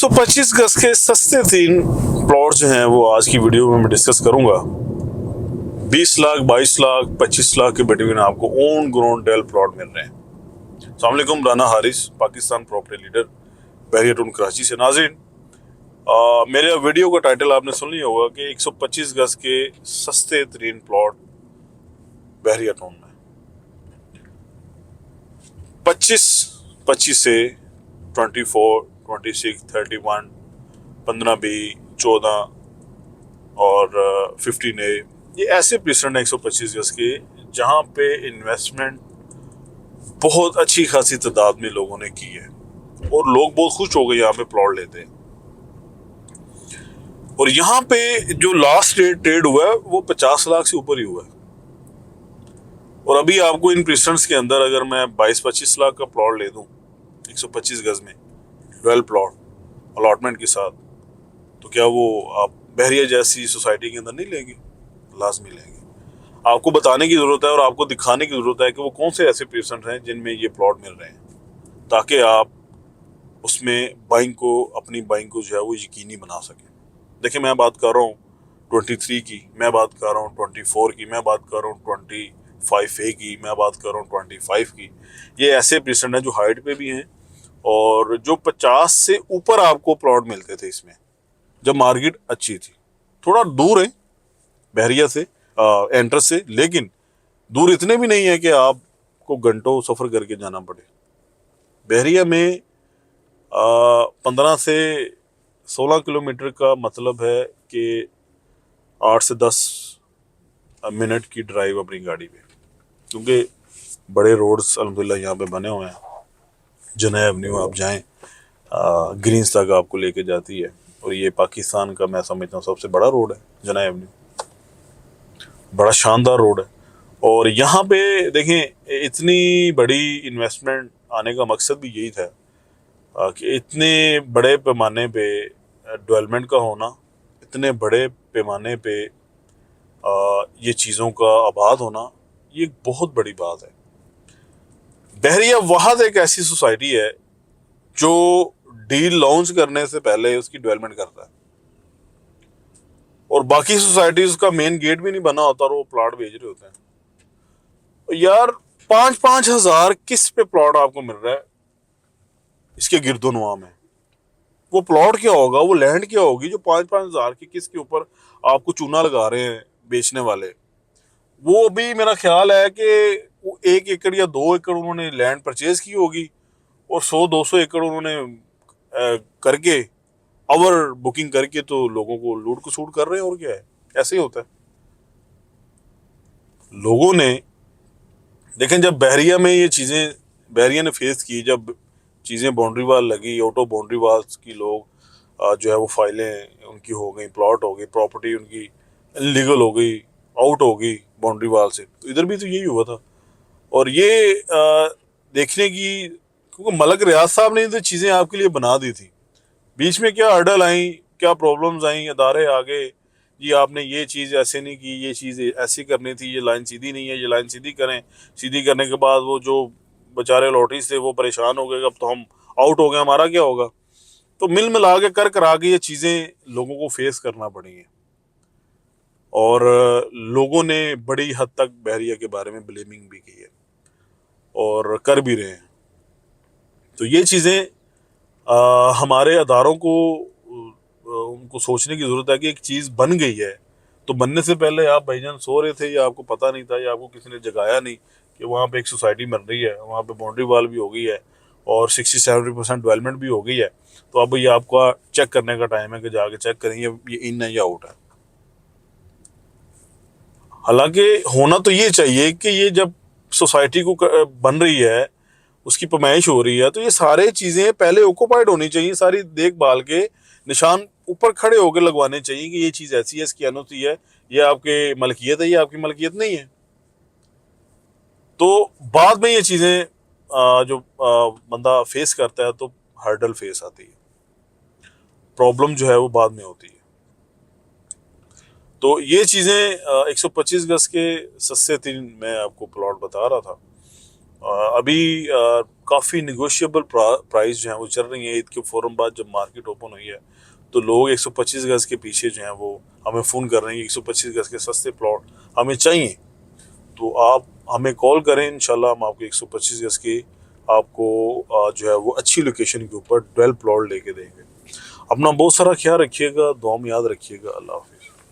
125 गज के सस्ते 3 प्लॉट जो हैं वो आज की वीडियो में मैं डिस्कस करूंगा। 20 लाख, 22 लाख, 25 लाख के बिटवीन आपको ओन ग्रोन डेल प्लॉट मिल रहे हैं। अस्सलाम वालेकुम, राना हारिस, पाकिस्तान प्रॉपर्टी लीडर, बहरिया टाउन कराची से। नाज़रीन, मेरे वीडियो का टाइटल आपने सुन लिया होगा कि 125 गज के सस्ते तरीन प्लॉट बहरिया टाउन में 25 से 24, 26, 31, 15 बी, 14 और 15A, ये ऐसे प्रीसेंट है 125 गज के जहाँ पे इन्वेस्टमेंट बहुत अच्छी खासी तादाद में लोगों ने की है और लोग बहुत खुश हो गए यहाँ पे प्लॉट लेते हैं। और यहाँ पे जो लास्ट ट्रेड हुआ है वो 50 लाख से ऊपर ही हुआ है। और अभी आपको इन प्रीसेंट्स के अंदर अगर मैं 22-25 लाख का प्लॉट ले दूं 125 गज में 12 प्लॉट अलॉटमेंट के साथ, तो क्या वो आप बहरिया जैसी सोसाइटी के अंदर नहीं लेंगे? लाजमी लेंगे। आपको बताने की ज़रूरत है और आपको दिखाने की ज़रूरत है कि वो कौन से ऐसे प्रीसेंट हैं जिनमें ये प्लॉट मिल रहे हैं, ताकि आप उसमें अपनी बाइंग को जो है वो यकीनी बना सकें। देखिए, मैं बात कर रहा हूँ 23 की, मैं बात कर रहा हूँ 24 की, मैं बात कर रहा हूँ 25A की, मैं बात कर रहा हूँ 25 की। ये ऐसे प्रीसेंट हैं जो हाइट पे भी हैं और जो 50 से ऊपर आपको प्लॉट मिलते थे इसमें जब मार्केट अच्छी थी। थोड़ा दूर है बहरिया से, एंट्रेंस से, लेकिन दूर इतने भी नहीं है कि आपको घंटों सफ़र करके जाना पड़े। बहरिया में 15 से 16 किलोमीटर का मतलब है कि 8 से 10 मिनट की ड्राइव अपनी गाड़ी पे, क्योंकि बड़े रोड्स अल्हम्दुलिल्लाह यहाँ पे बने हुए हैं। जनाह एवेन्यू आप जाएं, ग्रीन्स तक आपको लेके जाती है और ये पाकिस्तान का मैं समझता हूँ सबसे बड़ा रोड है जनाह एवेन्यू, बड़ा शानदार रोड है। और यहाँ पे देखें, इतनी बड़ी इन्वेस्टमेंट आने का मकसद भी यही था कि इतने बड़े पैमाने पे डेवलपमेंट का होना, इतने बड़े पैमाने पे ये चीज़ों का आबाद होना, ये एक बहुत बड़ी बात है। बहरिया वहाद एक ऐसी सोसाइटी है जो डील लॉन्च करने से पहले उसकी डेवलपमेंट करता है और बाकी सोसाइटीज का मेन गेट भी नहीं बना होता और वो प्लॉट बेच रहे होते हैं। यार 5-5 हजार किस पे प्लॉट आपको मिल रहा है इसके गिरदोनवा में? वो प्लॉट क्या होगा, वो लैंड क्या होगी जो 5-5 हजार की किसके ऊपर आपको चूना लगा रहे हैं बेचने वाले? वो भी मेरा ख्याल है कि वो 1 एकड़ या 2 एकड़ उन्होंने लैंड परचेज की होगी और 100-200 एकड़ उन्होंने करके ओवर बुकिंग करके तो लोगों को लूट खसूट कर रहे हैं। और क्या है, ऐसे ही होता है। लोगों ने देखें, जब बहरिया में ये चीज़ें बहरिया ने फेस की, जब चीज़ें बाउंड्री वाल लगी, ऑटो बाउंड्री वाल्स की लोग जो है वो फाइलें उनकी हो गई, प्लॉट हो गई, प्रॉपर्टी उनकी इलीगल हो गई, आउट हो गई बाउंड्री वाल से, तो इधर भी तो यही हुआ था। और ये देखने की, क्योंकि मलक रियाज साहब ने तो चीज़ें आपके लिए बना दी थी, बीच में क्या हर्डल आई, क्या प्रॉब्लम्स आई, अदारे आगे, जी आपने ये चीज़ ऐसे नहीं की, ये चीज़ ऐसी करनी थी, ये लाइन सीधी नहीं है, ये लाइन सीधी करें। सीधी करने के बाद वो जो बेचारे लॉटरीज थे वो परेशान हो गए, अब तो हम आउट हो गए, हमारा क्या होगा? तो मिल मिला के कर करा के ये चीज़ें लोगों को फेस करना पड़ी हैं और लोगों ने बड़ी हद तक बहरिया के बारे में ब्लेमिंग भी की है और कर भी रहे हैं। तो ये चीज़ें हमारे अदारों को उनको सोचने की ज़रूरत है कि एक चीज़ बन गई है तो बनने से पहले आप भाईजान सो रहे थे या आपको पता नहीं था या आपको किसी ने जगाया नहीं कि वहाँ पे एक सोसाइटी बन रही है, वहाँ पे बाउंड्री वाल भी हो गई है और 60-70% डेवलपमेंट भी हो गई है। तो अब ये आपका चेक करने का टाइम है कि जाके चेक करें ये इन है या आउट है। हालांकि होना तो ये चाहिए कि ये जब सोसाइटी को बन रही है, उसकी पैमाइश हो रही है, तो ये सारे चीज़ें पहले ऑक्यूपाइड होनी चाहिए, सारी देखभाल के निशान ऊपर खड़े होकर लगवाने चाहिए कि ये चीज़ ऐसी है, इसकी एनओसी है, ये आपके मलकियत है, ये आपकी मलकियत नहीं है। तो बाद में ये चीज़ें जो बंदा फेस करता है तो हर्डल फेस आती है, प्रॉब्लम जो है वो बाद में होती है। तो ये चीज़ें 125 गज के सस्ते 3 मैं आपको प्लॉट बता रहा था। अभी काफ़ी निगोशिएबल प्राइस जो है वो चल रही है। ईद के फ़ौरन बाद जब मार्केट ओपन हुई है तो लोग 125 गज़ के पीछे जो हैं वो हमें फ़ोन कर रहे हैं कि 125 गज़ के सस्ते प्लॉट हमें चाहिए। तो आप हमें कॉल करें, इंशाल्लाह हम आपको 125 गज़ की आपको जो है वो अच्छी लोकेशन के ऊपर 12 प्लॉट लेके देंगे। अपना बहुत सारा ख्याल रखिएगा, दुआ में याद रखिएगा। अल्लाह।